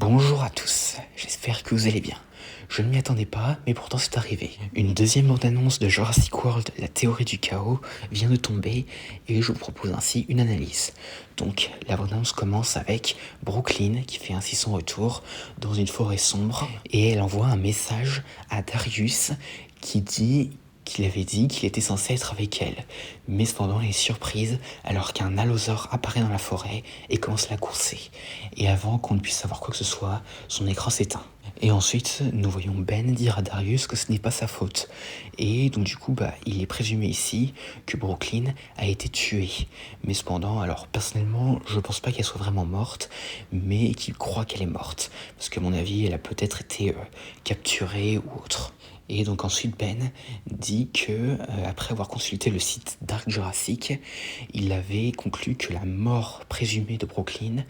Bonjour à tous, j'espère que vous allez bien. Je ne m'y attendais pas, mais pourtant c'est arrivé. Une deuxième bande-annonce de Jurassic World, la théorie du chaos, vient de tomber et je vous propose ainsi une analyse. Donc la bande-annonce commence avec Brooklyn qui fait ainsi son retour dans une forêt sombre et elle envoie un message à Darius qui dit qu'il avait dit qu'il était censé être avec elle. Mais cependant, elle est surprise alors qu'un allosaure apparaît dans la forêt et commence à la courser. Et avant qu'on ne puisse savoir quoi que ce soit, son écran s'éteint. Et ensuite, nous voyons Ben dire à Darius que ce n'est pas sa faute. Et donc du coup, il est présumé ici que Brooklyn a été tuée. Mais cependant, alors personnellement, je pense pas qu'elle soit vraiment morte, mais qu'il croit qu'elle est morte. Parce qu'à mon avis, elle a peut-être été capturée ou autre. Et donc ensuite Ben dit que, après avoir consulté le site Dark Jurassic, il avait conclu que la mort présumée de Brooklyn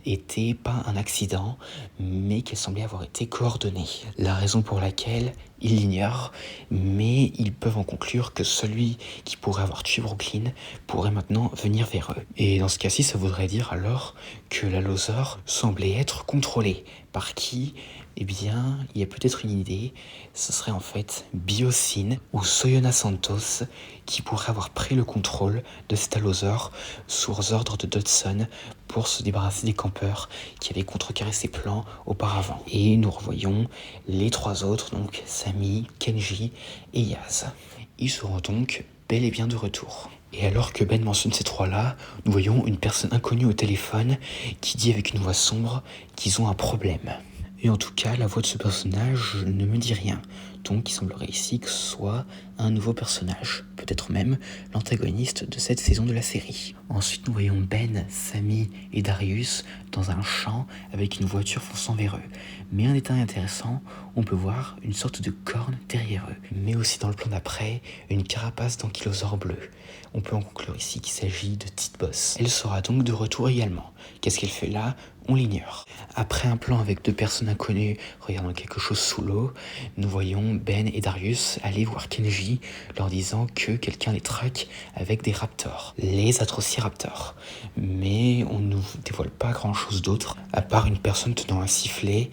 était pas un accident, mais qu'elle semblait avoir été coordonnée. La raison pour laquelle ils l'ignorent, mais ils peuvent en conclure que celui qui pourrait avoir tué Brooklyn pourrait maintenant venir vers eux. Et dans ce cas-ci, ça voudrait dire alors que l'allosaure semblait être contrôlé. Par qui? Eh bien, il y a peut-être une idée, ce serait en fait Biosyn ou Soyona Santos qui pourrait avoir pris le contrôle de cet allosaure sous ordre de Dodson pour se débarrasser des campeurs qui avaient contrecarré ses plans auparavant. Et nous revoyons les trois autres, donc Sammy, Kenji et Yaz. Ils seront donc bel et bien de retour. Et alors que Ben mentionne ces trois-là, nous voyons une personne inconnue au téléphone qui dit avec une voix sombre qu'ils ont un problème. Et en tout cas, la voix de ce personnage ne me dit rien. Donc il semblerait ici que ce soit un nouveau personnage, peut-être même l'antagoniste de cette saison de la série. Ensuite, nous voyons Ben, Sammy et Darius dans un champ avec une voiture fonçant vers eux. Mais un détail intéressant, on peut voir une sorte de corne derrière eux. Mais aussi dans le plan d'après, une carapace d'ankylosaure bleu. On peut en conclure ici qu'il s'agit de Tite Boss. Elle sera donc de retour également. Qu'est-ce qu'elle fait là? On l'ignore. Après un plan avec deux personnes inconnues regardant quelque chose sous l'eau, nous voyons Ben et Darius aller voir Kenji leur disant que quelqu'un les traque avec des raptors, les Atrociraptors. Mais on ne nous dévoile pas grand chose d'autre, à part une personne tenant un sifflet,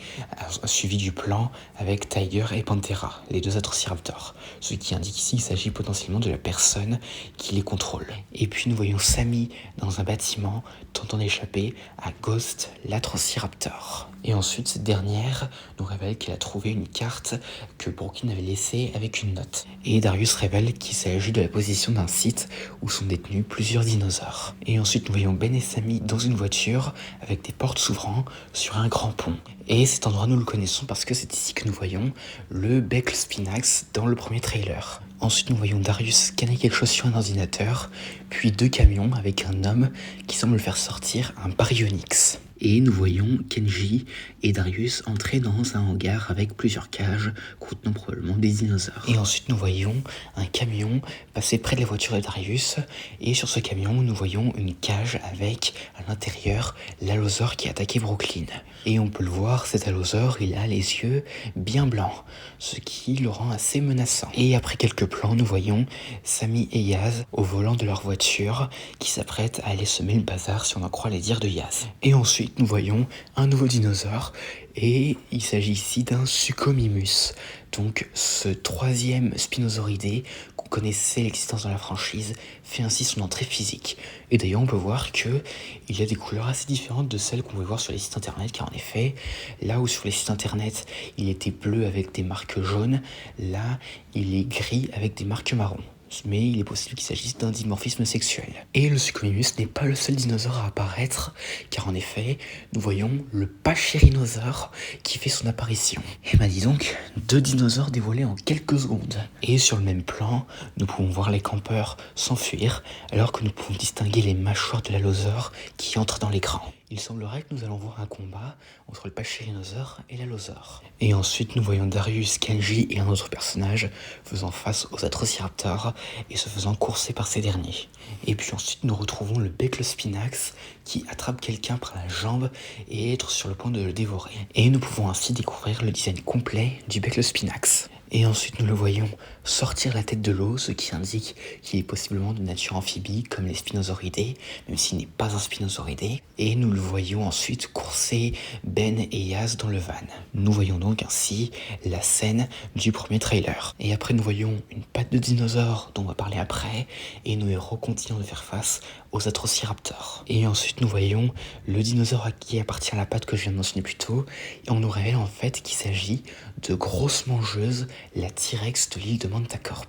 suivi du plan avec Tiger et Panthera, les deux Atrociraptors. Ce qui indique ici qu'il s'agit potentiellement de la personne qui les contrôle. Et puis nous voyons Sammy dans un bâtiment tentant d'échapper à Ghost, l'Atrociraptor. Et ensuite, cette dernière nous révèle qu'elle a trouvé une carte que Brooklyn avait laissée avec une note. Et Darius révèle qu'il s'agit de la position d'un site où sont détenus plusieurs dinosaures. Et ensuite, nous voyons Ben et Sammy dans une voiture avec des portes s'ouvrant sur un grand pont. Et cet endroit, nous le connaissons parce que c'est ici que nous voyons le Beckle Spinax dans le premier trailer. Ensuite, nous voyons Darius scanner quelque chose sur un ordinateur, puis deux camions avec un homme qui semble faire sortir un baryonyx. Et nous voyons Kenji et Darius entrer dans un hangar avec plusieurs cages contenant probablement des dinosaures. Et ensuite nous voyons un camion passer près de la voiture de Darius et sur ce camion nous voyons une cage avec à l'intérieur l'allosaure qui a attaqué Brooklyn. Et on peut le voir, cet allosaure il a les yeux bien blancs, ce qui le rend assez menaçant. Et après quelques plans nous voyons Sammy et Yaz au volant de leur voiture qui s'apprêtent à aller semer le bazar si on en croit les dires de Yaz. Et ensuite nous voyons un nouveau dinosaure et il s'agit ici d'un Suchomimus, donc ce troisième spinosauridé qu'on connaissait l'existence dans la franchise fait ainsi son entrée physique. Et d'ailleurs on peut voir que il y a des couleurs assez différentes de celles qu'on peut voir sur les sites internet, car en effet là où sur les sites internet il était bleu avec des marques jaunes, là il est gris avec des marques marron. Mais il est possible qu'il s'agisse d'un dimorphisme sexuel. Et le Suchomimus n'est pas le seul dinosaure à apparaître, car en effet, nous voyons le Pachyrhinosaure qui fait son apparition. Et dis donc, deux dinosaures dévoilés en quelques secondes. Et sur le même plan, nous pouvons voir les campeurs s'enfuir, alors que nous pouvons distinguer les mâchoires de l'allosaure qui entrent dans l'écran. Il semblerait que nous allons voir un combat entre le Pachyrhinosaure et l'allosaure. Et ensuite, nous voyons Darius, Kenji et un autre personnage faisant face aux Atrociraptors et se faisant courser par ces derniers. Et puis ensuite, nous retrouvons le Beckle Spinax qui attrape quelqu'un par la jambe et est sur le point de le dévorer. Et nous pouvons ainsi découvrir le design complet du Beckle Spinax. Et ensuite nous le voyons sortir la tête de l'eau, ce qui indique qu'il est possiblement de nature amphibie comme les spinosauridés, même s'il n'est pas un spinosauridé. Et nous le voyons ensuite courser Ben et Yaz dans le van. Nous voyons donc ainsi la scène du premier trailer. Et après nous voyons une patte de dinosaure dont on va parler après, et nos héros continuent de faire face aux Atrociraptors. Et ensuite nous voyons le dinosaure à qui appartient la patte que je viens de mentionner plus tôt, et on nous révèle en fait qu'il s'agit de grosses mangeuses, la T-Rex de l'île de Mantacorp.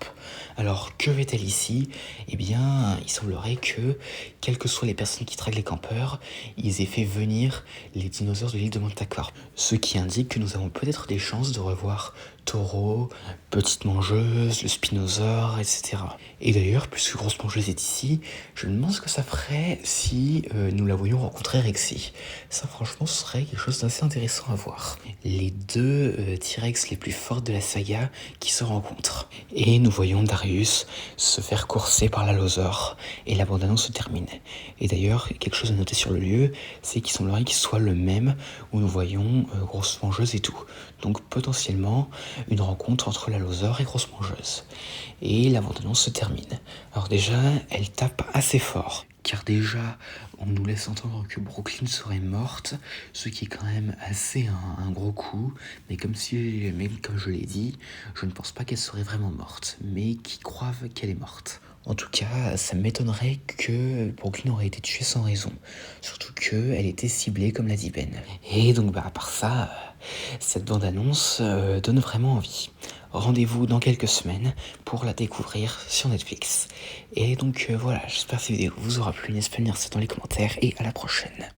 Alors que fait-elle ici? Eh bien, il semblerait que, quelles que soient les personnes qui traquent les campeurs, ils aient fait venir les dinosaures de l'île de Mantacorp. Ce qui indique que nous avons peut-être des chances de revoir Taureau, Petite Mangeuse, le Spinosaure, etc. Et d'ailleurs, puisque Grosse Mangeuse est ici, je me demande ce que ça ferait si nous la voyions rencontrer Rexy. Ça franchement, ce serait quelque chose d'assez intéressant à voir. Les deux T-Rex les plus fortes de la saga qui se rencontrent. Et nous voyons Darius se faire courser par l'allosaure, et la bande-annonce se termine. Et d'ailleurs, quelque chose à noter sur le lieu, c'est qu'il semblerait qu'il soit le même où nous voyons Grosse Mangeuse et tout. Donc potentiellement, une rencontre entre l'allosaure et Grosse Mangeuse. Et la bande-annonce se termine. Alors déjà, elle tape assez fort. Car déjà, on nous laisse entendre que Brooklyn serait morte, ce qui est quand même assez un gros coup. Mais comme je l'ai dit, je ne pense pas qu'elle serait vraiment morte, mais qui croient qu'elle est morte. En tout cas, ça m'étonnerait que Brooklyn aurait été tuée sans raison. Surtout qu'elle était ciblée, comme l'a dit Ben. Et donc, à part ça, cette bande-annonce donne vraiment envie. Rendez-vous dans quelques semaines pour la découvrir sur Netflix. Et donc voilà, j'espère que cette vidéo vous aura plu. N'hésitez pas à me dire ça dans les commentaires et à la prochaine.